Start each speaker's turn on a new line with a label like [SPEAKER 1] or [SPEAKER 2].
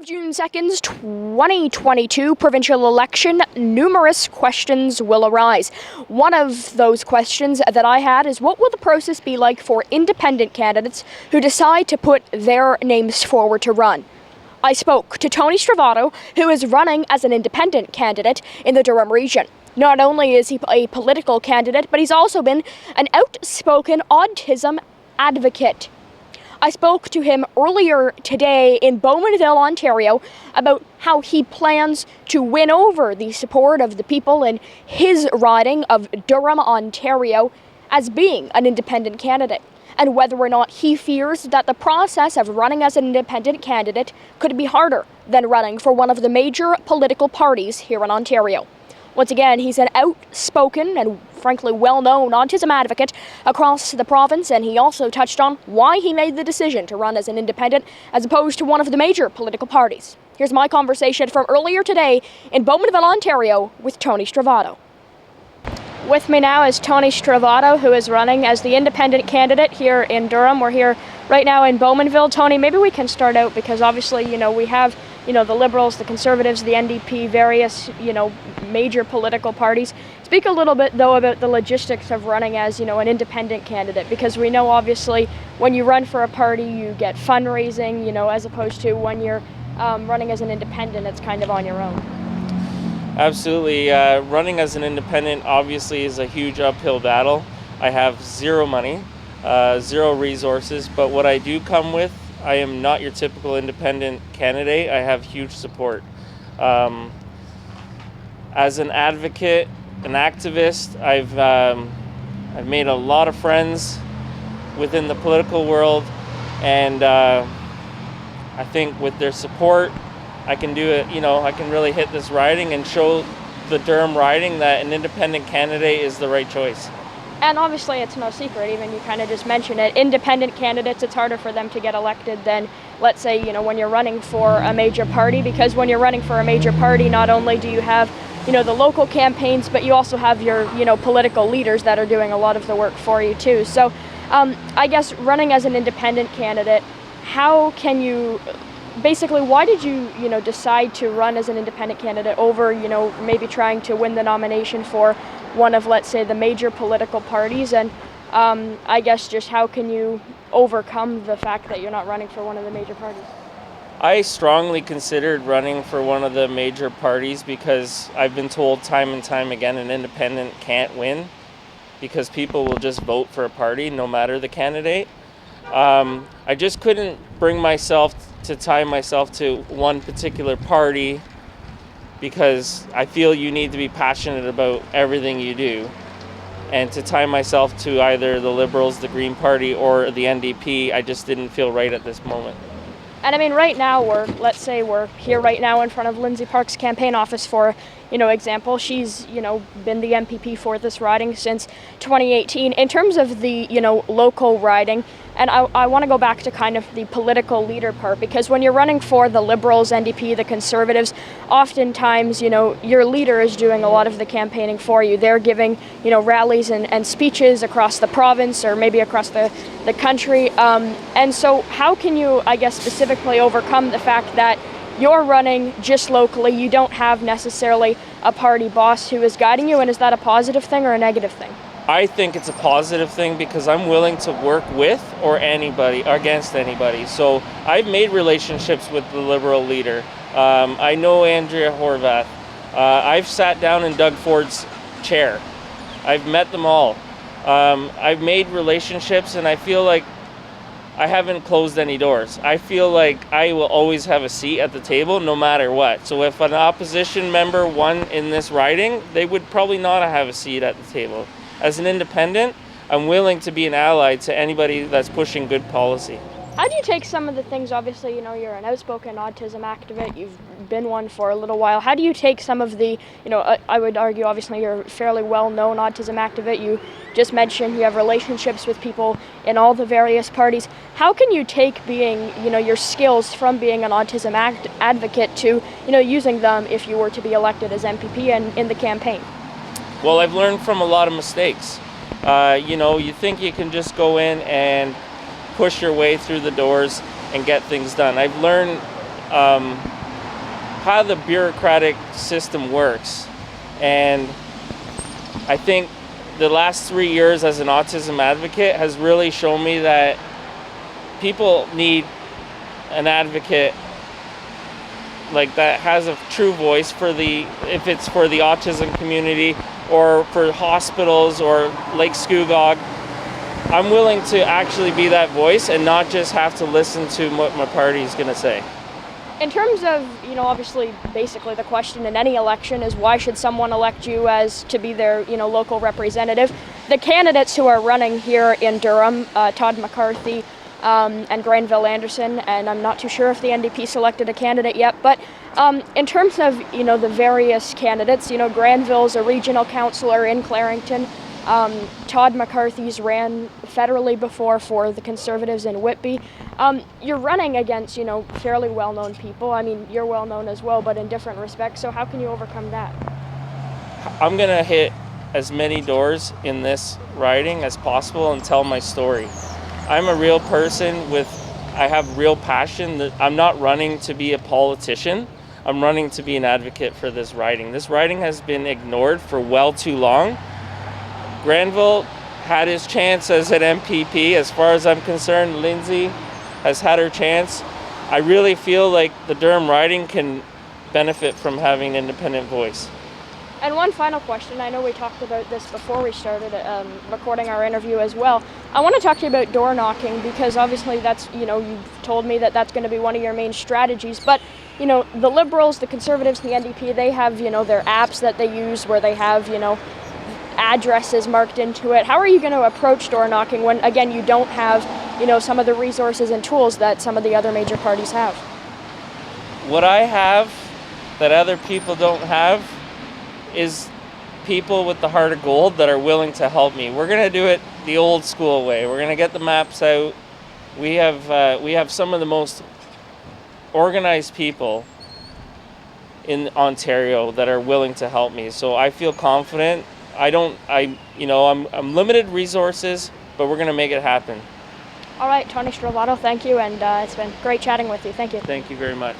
[SPEAKER 1] Of June 2nd, 2022 provincial election, numerous questions will arise. One of those questions that I had is, what will the process be like for independent candidates who decide to put their names forward to run? I spoke to Tony Stravato, who is running as an independent candidate in the Durham region. Not only is he a political candidate, but he's also been an outspoken autism advocate. I spoke to him earlier today in Bowmanville, Ontario, about how he plans to win over the support of the people in his riding of Durham, Ontario, as being an independent candidate, and whether or not he fears that the process of running as an independent candidate could be harder than running for one of the major political parties here in Ontario. Once again, he's an outspoken and frankly well-known autism advocate across the province, and he also touched on why he made the decision to run as an independent as opposed to one of the major political parties. Here's my conversation from earlier today in Bowmanville, Ontario with Tony Stravato. With me now is Tony Stravato, who is running as the independent candidate here in Durham. We're here right now in Bowmanville. Tony, maybe we can start out because obviously, we have the Liberals, the Conservatives, the NDP, various, major political parties. Speak a little bit, though, about the logistics of running as, an independent candidate, because we know, obviously, when you run for a party, you get fundraising, as opposed to when you're running as an independent, it's kind of on your own.
[SPEAKER 2] Absolutely. Running as an independent, obviously, is a huge uphill battle. I have zero money, zero resources, but what I do come with, I am not your typical independent candidate. I have huge support. As an advocate, an activist, I've made a lot of friends within the political world, and I think with their support, I can do it. I can really hit this riding and show the Durham riding that an independent candidate is the right choice.
[SPEAKER 1] And obviously it's no secret, even you kind of just mentioned it, independent candidates, it's harder for them to get elected than, let's say, when you're running for a major party, because when you're running for a major party, not only do you have, the local campaigns, but you also have your, political leaders that are doing a lot of the work for you too. So I guess running as an independent candidate, how can you, basically, why did you, decide to run as an independent candidate over, maybe trying to win the nomination for one of, let's say, the major political parties? And I guess just how can you overcome the fact that you're not running for one of the major parties?
[SPEAKER 2] I strongly considered running for one of the major parties because I've been told time and time again an independent can't win because people will just vote for a party no matter the candidate. I just couldn't bring myself to tie myself to one particular party because I feel you need to be passionate about everything you do. And to tie myself to either the Liberals, the Green Party, or the NDP, I just didn't feel right at this moment.
[SPEAKER 1] And I mean, right now, we're here right now in front of Lindsay Park's campaign office for, example. She's, been the MPP for this riding since 2018. In terms of the, local riding, and I want to go back to kind of the political leader part, because when you're running for the Liberals, NDP, the Conservatives, oftentimes, your leader is doing a lot of the campaigning for you. They're giving, rallies and speeches across the province or maybe across the country. And so how can you, I guess, specifically overcome the fact that you're running just locally, you don't have necessarily a party boss who is guiding you, and is that a positive thing or a negative thing?
[SPEAKER 2] I think it's a positive thing because I'm willing to work with or against anybody. So I've made relationships with the Liberal leader. I know Andrea Horvath. I've sat down in Doug Ford's chair. I've met them all. I've made relationships, and I feel like I haven't closed any doors. I feel like I will always have a seat at the table no matter what. So if an opposition member won in this riding, they would probably not have a seat at the table. As an independent, I'm willing to be an ally to anybody that's pushing good policy.
[SPEAKER 1] How do you take some of the things, obviously, you're an outspoken autism activist, you've been one for a little while. How do you take some of the, I would argue, obviously, you're a fairly well-known autism activist. You just mentioned you have relationships with people in all the various parties. How can you take being, your skills from being an autism advocate to, using them if you were to be elected as MPP and in the campaign?
[SPEAKER 2] Well, I've learned from a lot of mistakes. You think you can just go in and push your way through the doors and get things done. I've learned how the bureaucratic system works. And I think the last 3 years as an autism advocate has really shown me that people need an advocate like that has a true voice for if it's for the autism community or for hospitals or Lake Scugog. I'm willing to actually be that voice and not just have to listen to what my party is going to say.
[SPEAKER 1] In terms of, obviously, basically the question in any election is why should someone elect you as to be their, local representative? The candidates who are running here in Durham, Todd McCarthy and Granville Anderson, and I'm not too sure if the NDP selected a candidate yet, but in terms of, the various candidates, Granville's a regional councillor in Clarington. Todd McCarthy's ran federally before for the Conservatives in Whitby. You're running against, fairly well-known people. I mean, you're well-known as well, but in different respects. So how can you overcome that?
[SPEAKER 2] I'm going to hit as many doors in this riding as possible and tell my story. I'm a real person I have real passion. That I'm not running to be a politician. I'm running to be an advocate for this riding. This riding has been ignored for well too long. Granville had his chance as an MPP. As far as I'm concerned, Lindsay has had her chance. I really feel like the Durham riding can benefit from having an independent voice.
[SPEAKER 1] And one final question. I know we talked about this before we started recording our interview as well. I want to talk to you about door knocking because obviously that's, you've told me that that's going to be one of your main strategies. But, the Liberals, the Conservatives, the NDP, they have, their apps that they use where they have, addresses marked into it. How are you going to approach door knocking when, again, you don't have, some of the resources and tools that some of the other major parties have?
[SPEAKER 2] What I have that other people don't have is people with the heart of gold that are willing to help me. We're going to do it the old school way. We're going to get the maps out. We have some of the most organized people in Ontario that are willing to help me. So I feel confident. I'm limited resources, but we're going to make it happen.
[SPEAKER 1] All right, Tony Stravato, thank you, and it's been great chatting with you. Thank you.
[SPEAKER 2] Thank you very much.